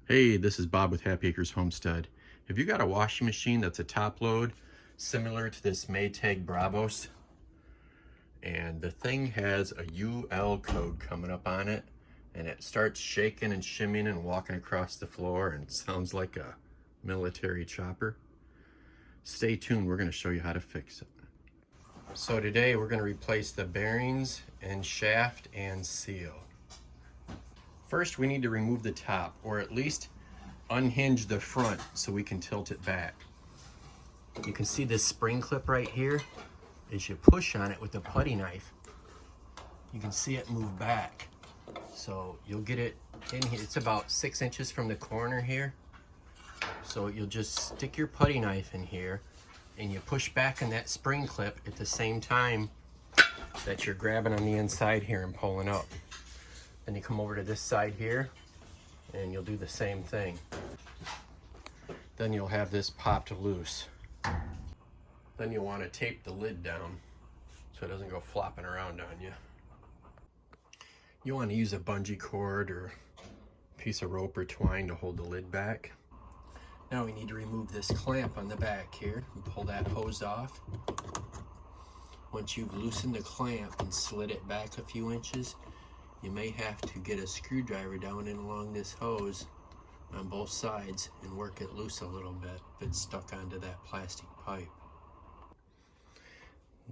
Hey, this is Bob with Happy Acres Homestead. Have you got a washing machine that's a top load similar to this Maytag Bravos, and the thing has a UL code coming up on it, and it starts shaking and shimmying and walking across the floor and sounds like a military chopper? Stay tuned, we're going to show you how to fix it. So today we're going to replace the bearings and shaft and seal. First, we need to remove the top, or at least unhinge the front so we can tilt it back. You can see this spring clip right here. As you push on it with the putty knife, you can see it move back. So you'll get it in here. It's about 6 inches from the corner here. So you'll just stick your putty knife in here and you push back on that spring clip at the same time that you're grabbing on the inside here and pulling up. Then you come over to this side here and you'll do the same thing. Then you'll have this popped loose. Then you'll want to tape the lid down so it doesn't go flopping around on you. You want to use a bungee cord or piece of rope or twine to hold the lid back. Now we need to remove this clamp on the back here and pull that hose off. Once you've loosened the clamp and slid it back a few inches, you may have to get a screwdriver down and along this hose on both sides and work it loose a little bit if it's stuck onto that plastic pipe.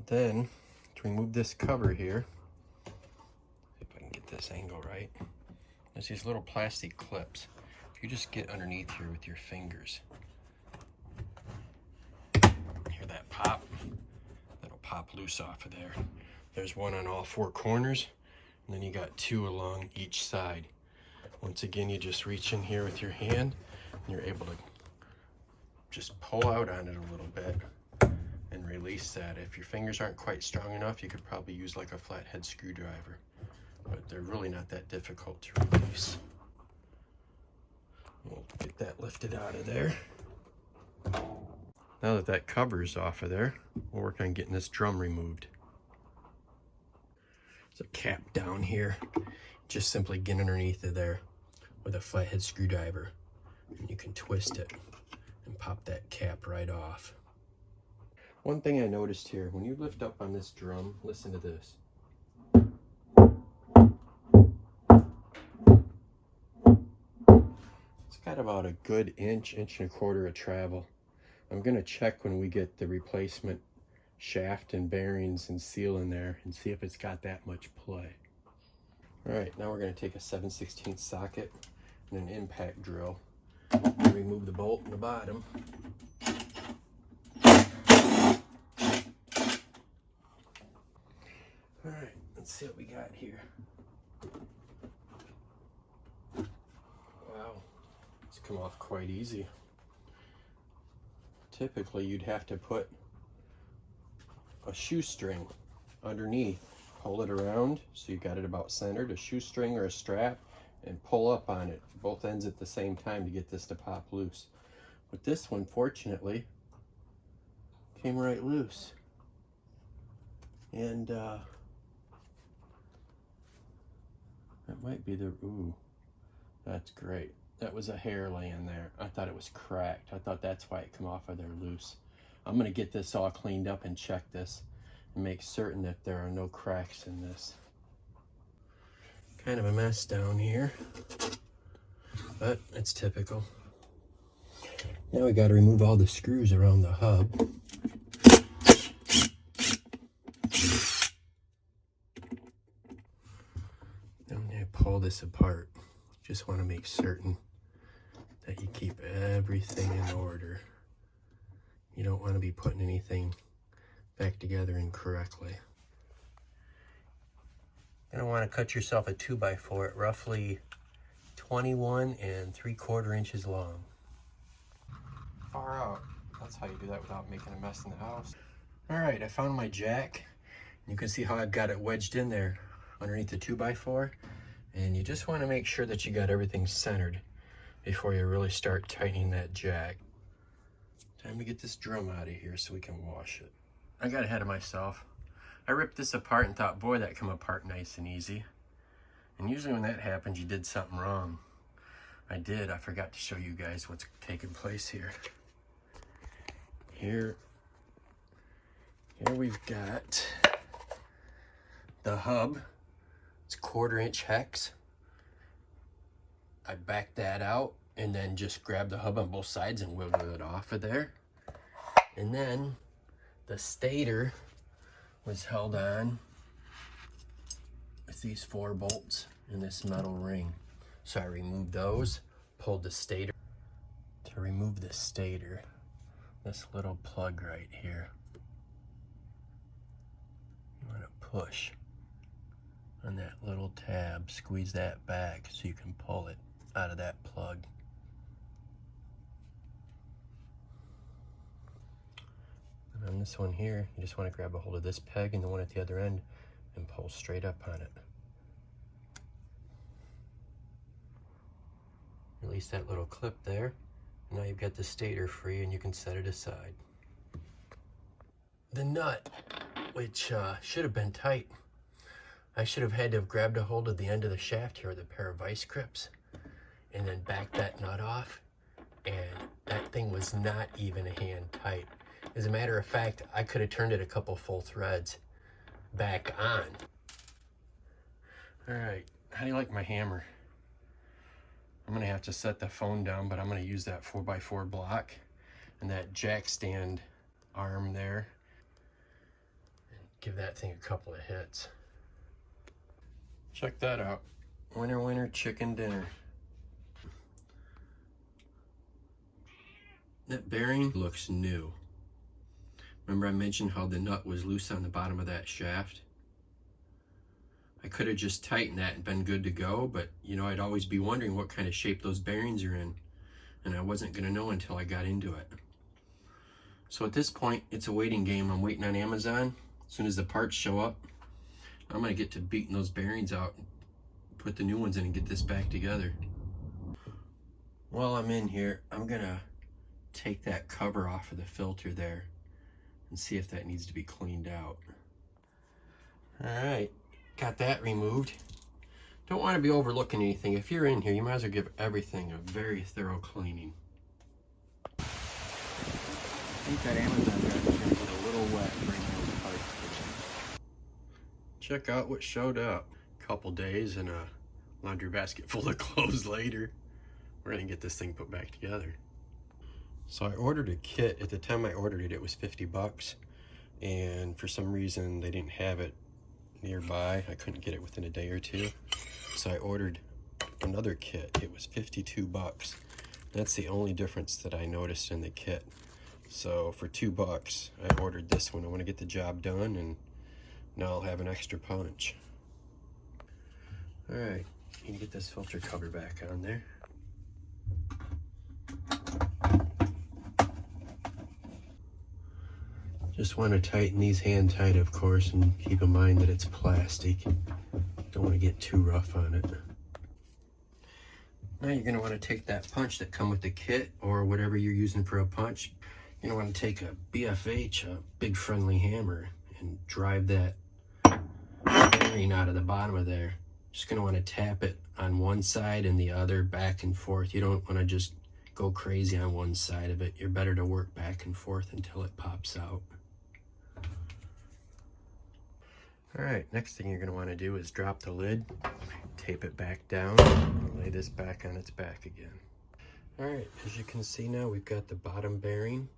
Then, to remove this cover here, see if I can get this angle right, there's these little plastic clips. If you just get underneath here with your fingers, hear that pop? That'll pop loose off of there. There's one on all four corners, and then you got two along each side. Once again, you just reach in here with your hand, and you're able to just pull out on it a little bit and release that. If your fingers aren't quite strong enough, you could probably use like a flathead screwdriver, but they're really not that difficult to release. We'll get that lifted out of there. Now that that cover's off of there, we'll work on getting this drum removed. There's a cap down here. Just simply get underneath of there with a flathead screwdriver, and you can twist it and pop that cap right off. One thing I noticed here, when you lift up on this drum, listen to this. It's got about a good inch and a quarter of travel. I'm going to check when we get the replacement shaft and bearings and seal in there and see if it's got that much play. Alright, now we're going to take a 7/16 socket and an impact drill and remove the bolt in the bottom. Alright, let's see what we got here. Wow, it's come off quite easy. Typically you'd have to put a shoestring underneath, pull it around so you got it about centered, a shoestring or a strap, and pull up on it, both ends at the same time to get this to pop loose. But this one, fortunately, came right loose. And that might be the, ooh, that's great. That was a hair laying there. I thought it was cracked. I thought that's why it came off of there loose. I'm gonna get this all cleaned up and check this and make certain that there are no cracks in this. Kind of a mess down here, but it's typical. Now we got to remove all the screws around the hub. I'm going to pull this apart. Just want to make certain that you keep everything in order. You don't want to be putting anything back together incorrectly. You're going to want to cut yourself a 2x4 at roughly 21 3/4 inches long. Far out. That's how you do that without making a mess in the house. Alright, I found my jack. You can see how I've got it wedged in there underneath the 2x4. And you just want to make sure that you got everything centered before you really start tightening that jack. Time to get this drum out of here so we can wash it. I got ahead of myself. I ripped this apart and thought, boy, that come apart nice and easy. And usually when that happens, you did something wrong. I forgot to show you guys what's taking place here. Here we've got the hub. It's 1/4 inch hex. I backed that out and then just grabbed the hub on both sides and wiggled it off of there. And then the stator was held on with these 4 bolts in this metal ring. So I removed those, pulled the stator. To remove the stator, this little plug right here, you want to push on that little tab, squeeze that back so you can pull it out of that plug. And on this one here, you just want to grab a hold of this peg and the one at the other end and pull straight up on it. Release that little clip there. Now you've got the stator free and you can set it aside. The nut, which should have been tight. I should have had to have grabbed a hold of the end of the shaft here with a pair of vice grips and then back that nut off. And that thing was not even a hand tight. As a matter of fact, I could have turned it a couple full threads back on. All right, how do you like my hammer? I'm gonna have to set the phone down, but I'm gonna use that 4x4 block and that jack stand arm there and give that thing a couple of hits. Check that out. Winner, winner, chicken dinner. That bearing looks new. Remember I mentioned how the nut was loose on the bottom of that shaft? I could have just tightened that and been good to go, but you know, I'd always be wondering what kind of shape those bearings are in, and I wasn't gonna know until I got into it. So at this point, it's a waiting game. I'm waiting on Amazon. As soon as the parts show up, I'm gonna get to beating those bearings out, put the new ones in and get this back together. While I'm in here, I'm gonna take that cover off of the filter there and see if that needs to be cleaned out. All right. Got that removed. Don't want to be overlooking anything. If you're in here, you might as well give everything a very thorough cleaning. I think that Amazon driver's gonna get a little wet bringing those parts. Check out what showed up. A couple days and a laundry basket full of clothes later. We're gonna get this thing put back together. So I ordered a kit. At the time I ordered it, it was 50 bucks. And for some reason, they didn't have it nearby. I couldn't get it within a day or two. So I ordered another kit. It was 52 bucks. That's the only difference that I noticed in the kit. So for 2 bucks, I ordered this one. I want to get the job done and now I'll have an extra punch. All right, need to get this filter cover back on there. Just want to tighten these hand tight, of course, and keep in mind that it's plastic. Don't want to get too rough on it. Now you're going to want to take that punch that come with the kit or whatever you're using for a punch. You're going to want to take a BFH, a big friendly hammer, and drive that bearing out of the bottom of there. Just going to want to tap it on one side and the other, back and forth. You don't want to just go crazy on one side of it. You're better to work back and forth until it pops out. All right, next thing you're going to want to do is drop the lid, tape it back down, and lay this back on its back again. All right, as you can see now, we've got the bottom bearing,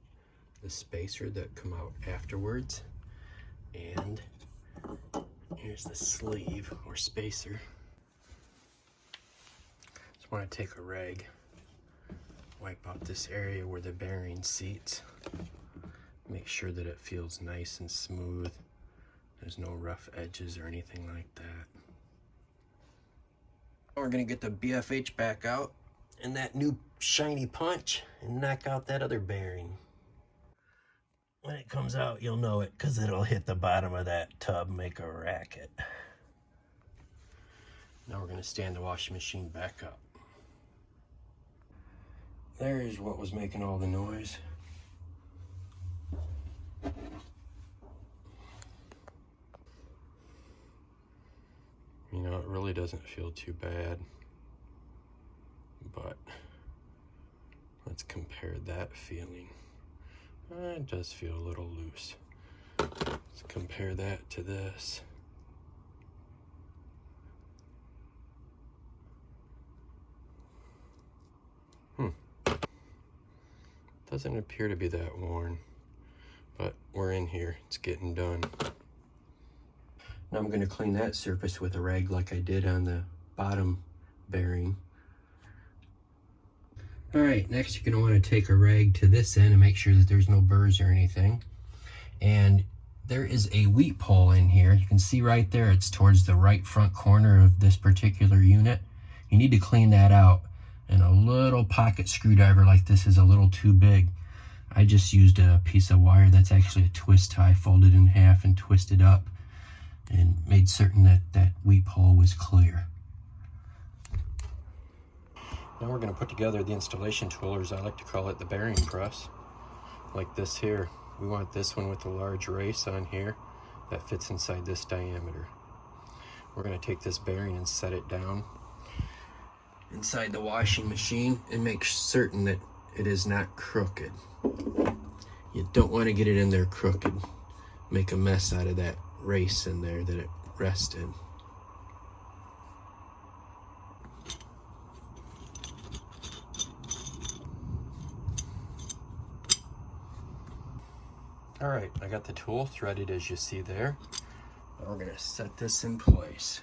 the spacer that come out afterwards, and here's the sleeve or spacer. Just want to take a rag, wipe out this area where the bearing seats, make sure that it feels nice and smooth. There's no rough edges or anything like that. We're gonna get the BFH back out and that new shiny punch and knock out that other bearing. When it comes out, you'll know it because it'll hit the bottom of that tub and make a racket. Now we're gonna stand the washing machine back up. There's what was making all the noise. You know, it really doesn't feel too bad, but let's compare that feeling. It does feel a little loose. Let's compare that to this. Doesn't appear to be that worn, but we're in here. It's getting done. Now I'm going to clean that surface with a rag like I did on the bottom bearing. All right, next you're going to want to take a rag to this end and make sure that there's no burrs or anything. And there is a wheat pole in here. You can see right there, it's towards the right front corner of this particular unit. You need to clean that out. And a little pocket screwdriver like this is a little too big. I just used a piece of wire that's actually a twist tie, folded in half and twisted up, and made certain that that wheat pole was clear. Now we're going to put together the installation tool, or as I like to call it, the bearing press, like this here. We want this one with a large race on here that fits inside this diameter. We're going to take this bearing and set it down inside the washing machine and make certain that it is not crooked. You don't want to get it in there crooked. Make a mess out of that race in there that it rested. All right, I got the tool threaded as you see there. Now we're going to set this in place.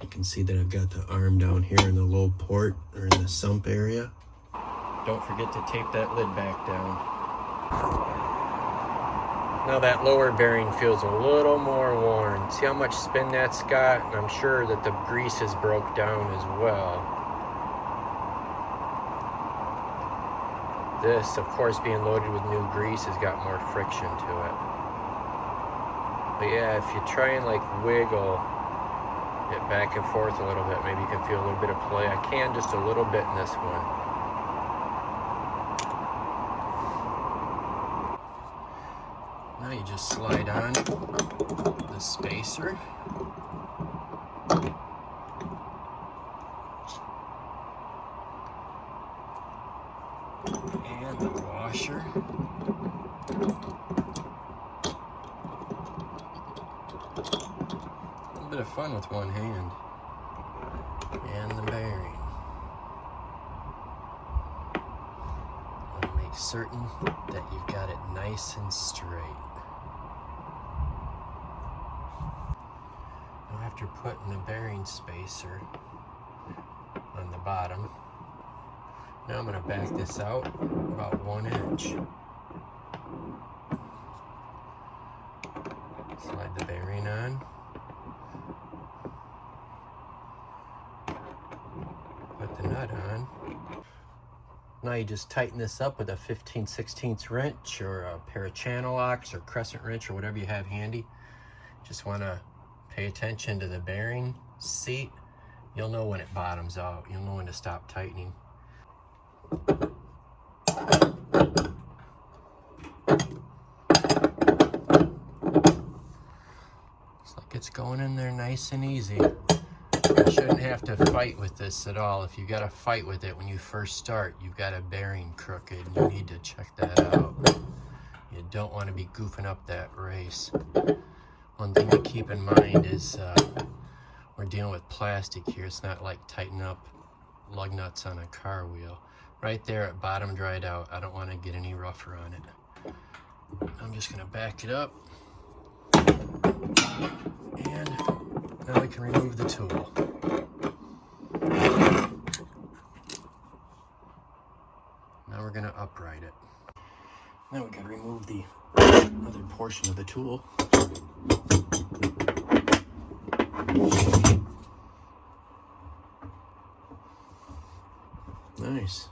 You can see that I've got the arm down here in the low port, or in the sump area. Don't forget to tape that lid back down. Now that lower bearing feels a little more worn. See how much spin that's got? And I'm sure that the grease is broke down as well. This, of course, being loaded with new grease has got more friction to it. But yeah, if you try and like wiggle it back and forth a little bit, maybe you can feel a little bit of play. I can just a little bit in this one. Now you just slide on the spacer. And the washer. A little bit of fun with one hand. And the bearing. Want to make certain that you've got it nice and straight. Now after putting the bearing spacer on the bottom, now I'm going to back this out about 1 inch. Slide the bearing on. Put the nut on. Now you just tighten this up with a 15/16 wrench, or a pair of channel locks, or crescent wrench, or whatever you have handy. Just want to pay attention to the bearing seat. You'll know when it bottoms out. You'll know when to stop tightening. Looks like it's going in there nice and easy. You shouldn't have to fight with this at all. If you got to fight with it when you first start, you've got a bearing crooked. You need to check that out. You don't want to be goofing up that race. One thing to keep in mind is we're dealing with plastic here. It's not like tightening up lug nuts on a car wheel. Right there at bottom dried out. I don't want to get any rougher on it. I'm just going to back it up. And now we can remove the tool. Now we're going to upright it. Now we got to remove the other portion of the tool. Nice.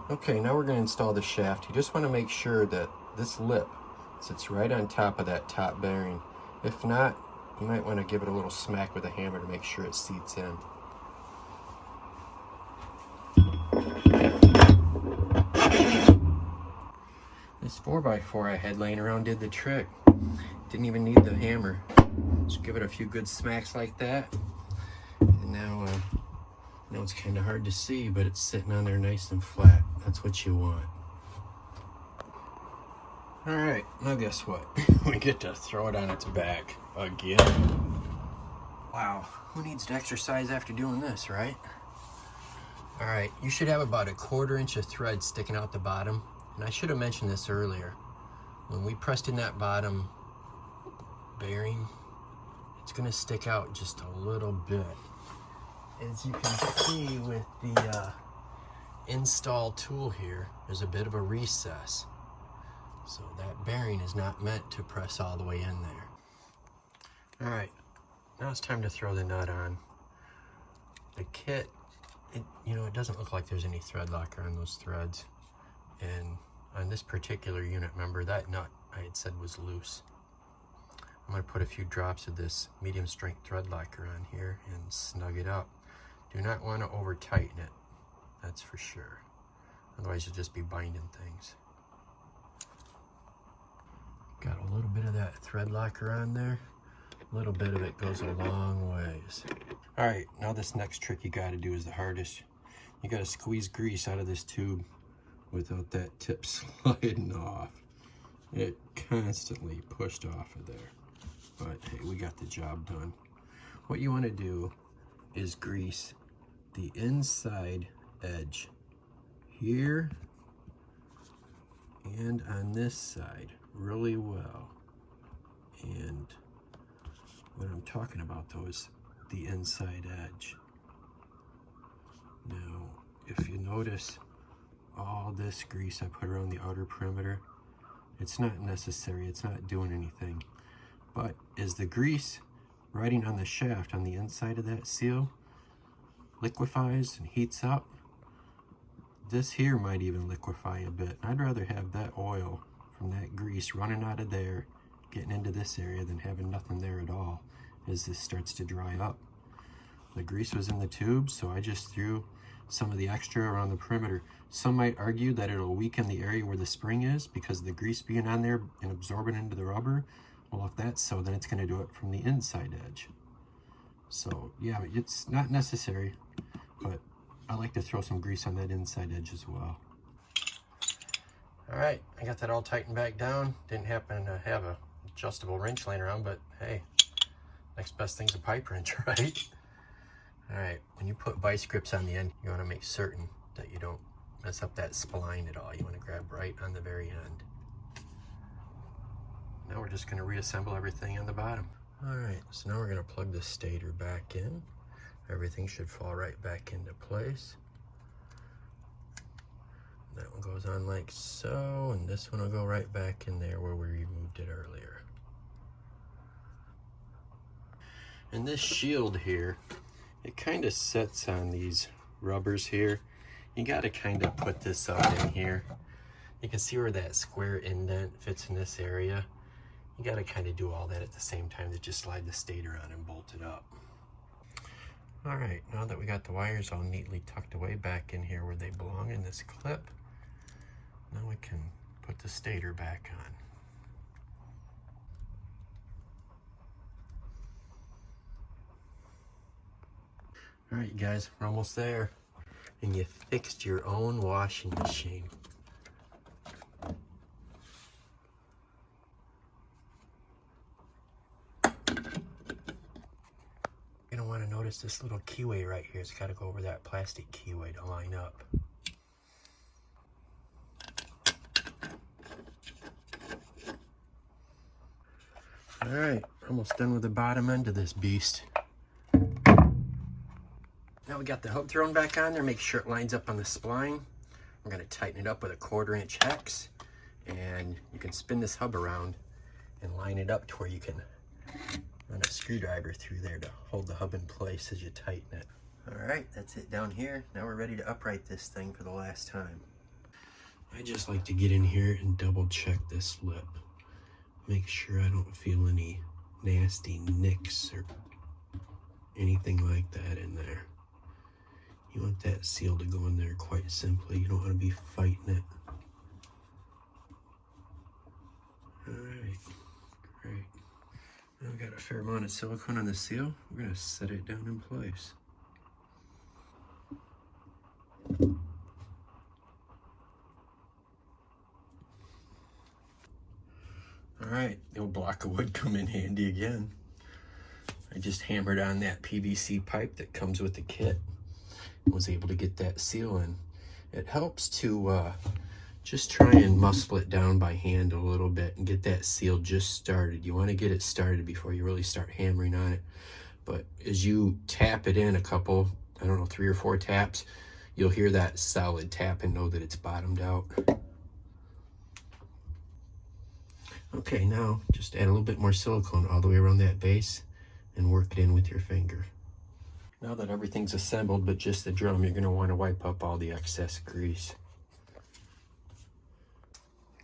Okay, now we're going to install the shaft. You just want to make sure that this lip sits right on top of that top bearing. If not, you might want to give it a little smack with a hammer to make sure it seats in. This 4x4 I had laying around did the trick. Didn't even need the hammer. Just give it a few good smacks like that. And now it's kind of hard to see, but it's sitting on there nice and flat. That's what you want. All right, now guess what? We get to throw it on its back again. Wow, who needs to exercise after doing this, right? All right, you should have about 1/4 inch of thread sticking out the bottom. And I should have mentioned this earlier. When we pressed in that bottom bearing, it's gonna stick out just a little bit. As you can see with the install tool here, there's a bit of a recess. So that bearing is not meant to press all the way in there. All right, now it's time to throw the nut on. The kit, it doesn't look like there's any thread locker on those threads. And on this particular unit, remember that nut I had said was loose. I'm gonna put a few drops of this medium strength thread locker on here and snug it up. Do not want to over tighten it, that's for sure. Otherwise you'll just be binding things. Got a little bit of that thread locker on there. A little bit of it goes a long ways. All right, now this next trick you gotta do is the hardest. You gotta squeeze grease out of this tube without that tip sliding off. It constantly pushed off of there. But hey, we got the job done. What you wanna do is grease the inside edge here and on this side really well. And what I'm talking about though is the inside edge. Now, if you notice all this grease I put around the outer perimeter, it's not necessary, it's not doing anything. But as the grease riding on the shaft on the inside of that seal liquefies and heats up, this here might even liquefy a bit. I'd rather have that oil from that grease running out of there, getting into this area, than having nothing there at all as this starts to dry up. The grease was in the tube, so I just threw some of the extra around the perimeter. Some might argue that it'll weaken the area where the spring is because of the grease being on there and absorbing into the rubber. Well, if that's so, then it's going to do it from the inside edge. So yeah, it's not necessary, but I like to throw some grease on that inside edge as well. All right, I got that all tightened back down. Didn't happen to have a adjustable wrench laying around, but hey, next best thing's a pipe wrench, right? All right, when you put vice grips on the end, you want to make certain that you don't mess up that spline at all. You want to grab right on the very end. Now we're just going to reassemble everything on the bottom. All right, so now we're going to plug the stator back in. Everything should fall right back into place. That one goes on like so, and this one will go right back in there where we removed it earlier. And this shield here, it kind of sets on these rubbers here. You got to kind of put this up in here. You can see where that square indent fits in this area. You got to kind of do all that at the same time to just slide the stator on and bolt it up. All right, now that we got the wires all neatly tucked away back in here where they belong in this clip, now we can put the stator back on. All right, you guys, we're almost there. And you fixed your own washing machine. You're gonna want to notice this little keyway right here. It's got to go over that plastic keyway to line up. All right, almost done with the bottom end of this beast. Now we got the hub thrown back on there. Make sure it lines up on the spline. We're going to tighten it up with a 1/4 inch hex, and you can spin this hub around and line it up to where you can run a screwdriver through there to hold the hub in place as you tighten it. All right, that's it down here. Now we're ready to upright this thing for the last time. I just like to get in here and double check this lip. Make sure I don't feel any nasty nicks or anything like that in there. You want that seal to go in there quite simply. You don't want to be fighting it. All right, great. Now we got a fair amount of silicone on the seal. We're going to set it down in place. All right, the old block of wood come in handy again. I just hammered on that PVC pipe that comes with the kit and was able to get that seal in. It helps to just try and muscle it down by hand a little bit and get that seal just started. You want to get it started before you really start hammering on it. But as you tap it in a couple, I don't know, 3 or 4 taps, you'll hear that solid tap and know that it's bottomed out. Okay, now just add a little bit more silicone all the way around that base and work it in with your finger. Now that everything's assembled but just the drum, you're going to want to wipe up all the excess grease.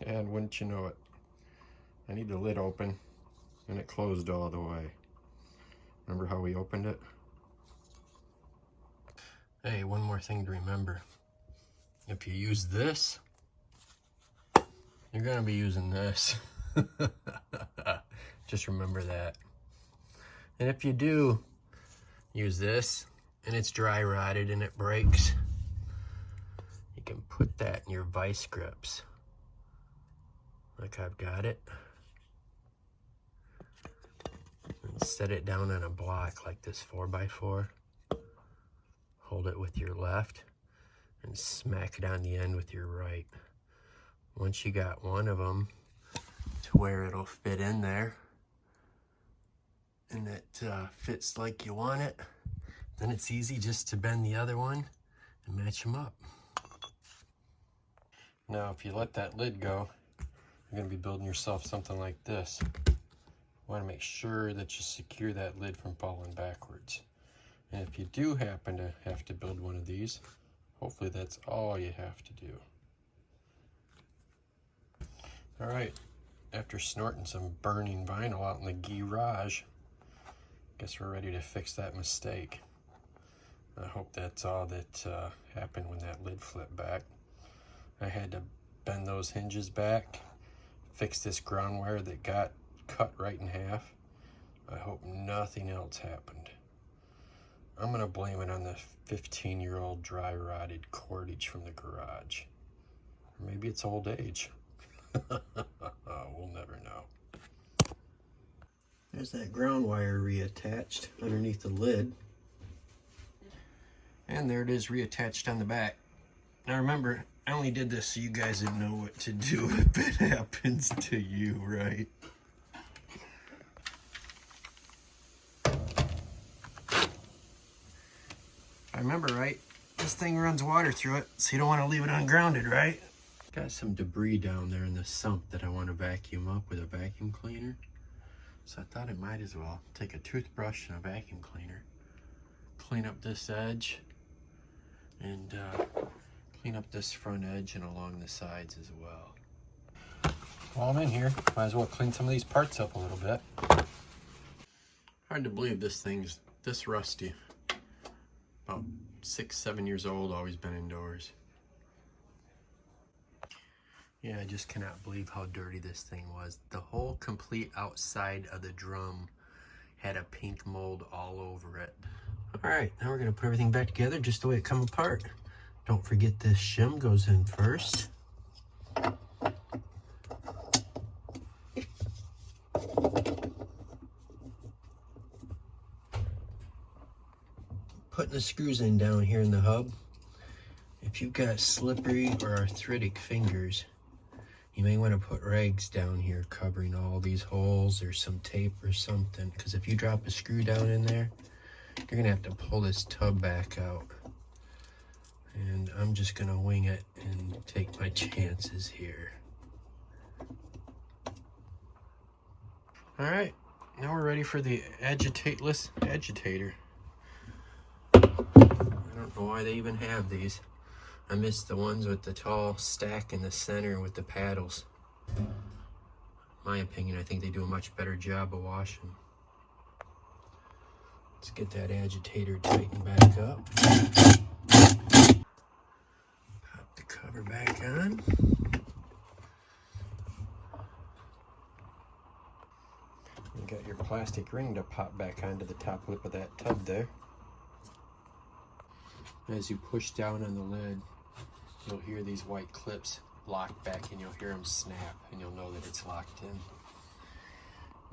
And wouldn't you know it, I need the lid open and it closed all the way. Remember how we opened it? Hey, one more thing to remember. If you use this, you're going to be using this. Just remember that. And if you do use this and it's dry rotted and it breaks, you can put that in your vice grips like I've got it, and set it down on a block like this 4x4. Hold it with your left and smack it on the end with your right. Once you got one of them to where it'll fit in there and it fits like you want it, then it's easy just to bend the other one and match them up. Now if you let that lid go, you're going to be building yourself something like this. You want to make sure that you secure that lid from falling backwards. And if you do happen to have to build one of these, hopefully that's all you have to do. All right, after snorting some burning vinyl out in the garage, guess we're ready to fix that mistake. I hope that's all that happened when that lid flipped back. I had to bend those hinges back, fix this ground wire that got cut right in half. I hope nothing else happened. I'm gonna blame it on the 15-year-old dry rotted cordage from the garage. Or maybe it's old age. We'll never know. There's that ground wire reattached underneath the lid. And there it is reattached on the back. Now remember, I only did this so you guys would know what to do if it happens to you, right? I remember right, this thing runs water through it, so you don't want to leave it ungrounded, right? Got some debris down there in the sump that I want to vacuum up with a vacuum cleaner. So I thought I might as well take a toothbrush and a vacuum cleaner, clean up this edge, and clean up this front edge and along the sides as well. While I'm in here, might as well clean some of these parts up a little bit. Hard to believe this thing's this rusty. About 6-7 years old, always been indoors. Yeah, I just cannot believe how dirty this thing was. The whole complete outside of the drum had a pink mold all over it. All right, now we're gonna put everything back together just the way it come apart. Don't forget this shim goes in first. Putting the screws in down here in the hub. If you've got slippery or arthritic fingers, you may want to put rags down here covering all these holes or some tape or something, because if you drop a screw down in there, you're gonna have to pull this tub back out. And I'm just gonna wing it and take my chances here. All right, now we're ready for the agitateless agitator. I don't know why they even have these. I miss the ones with the tall stack in the center with the paddles. In my opinion, I think they do a much better job of washing. Let's get that agitator tightened back up. Pop the cover back on. We got your plastic ring to pop back onto the top lip of that tub there. As you push down on the lid, you'll hear these white clips lock back and you'll hear them snap and you'll know that it's locked in.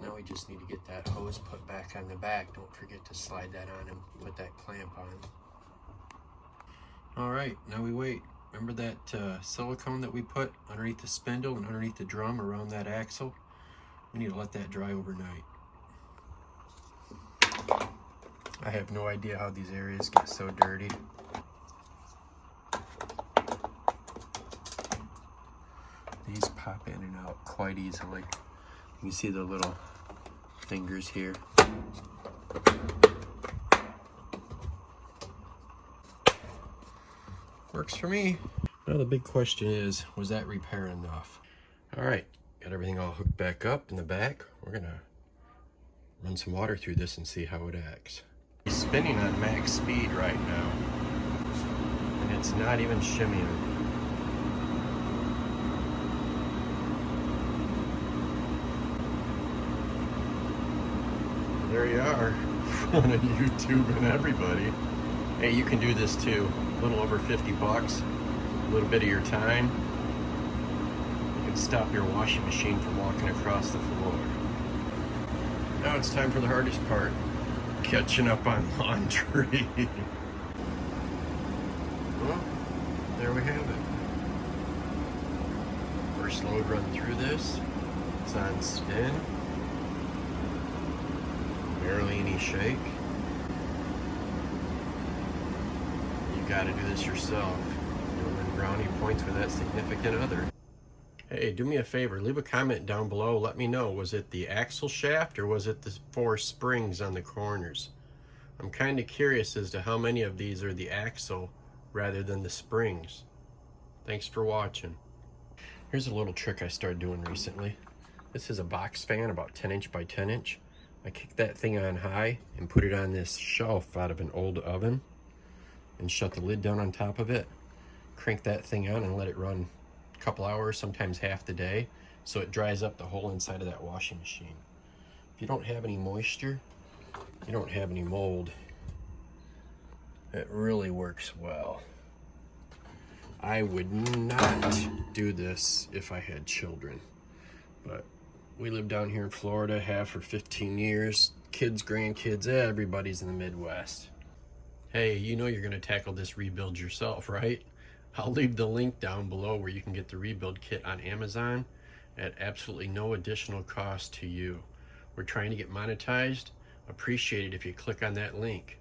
Now we just need to get that hose put back on the back. Don't forget to slide that on and put that clamp on. All right, now we wait. Remember that silicone that we put underneath the spindle and underneath the drum around that axle? We need to let that dry overnight. I have no idea how these areas get so dirty. These pop in and out quite easily. You can see the little fingers here. Works for me. Now the big question is, was that repair enough? All right, got everything all hooked back up in the back. We're gonna run some water through this and see how it acts. It's spinning on max speed right now, and it's not even shimmying. There you are, in front of YouTube and everybody. Hey, you can do this too. A little over 50 bucks, a little bit of your time. You can stop your washing machine from walking across the floor. Now it's time for the hardest part, catching up on laundry. Well, there we have it. First load run through this. It's on spin. Barely any shake. You gotta do this yourself. You'll win brownie points with that significant other. Hey, do me a favor, leave a comment down below. Let me know, was it the axle shaft or was it the 4 springs on the corners? I'm kind of curious as to how many of these are the axle rather than the springs. Thanks for watching. Here's a little trick I started doing recently. This is a box fan, about 10 inch by 10 inch. I kick that thing on high and put it on this shelf out of an old oven and shut the lid down on top of it. Crank that thing on and let it run a couple hours, sometimes half the day, so it dries up the whole inside of that washing machine. If you don't have any moisture, you don't have any mold, it really works well. I would not do this if I had children, but we live down here in Florida, have for 15 years. Kids, grandkids, everybody's in the Midwest. Hey, you know you're gonna tackle this rebuild yourself, right? I'll leave the link down below where you can get the rebuild kit on Amazon at absolutely no additional cost to you. We're trying to get monetized. Appreciate it if you click on that link.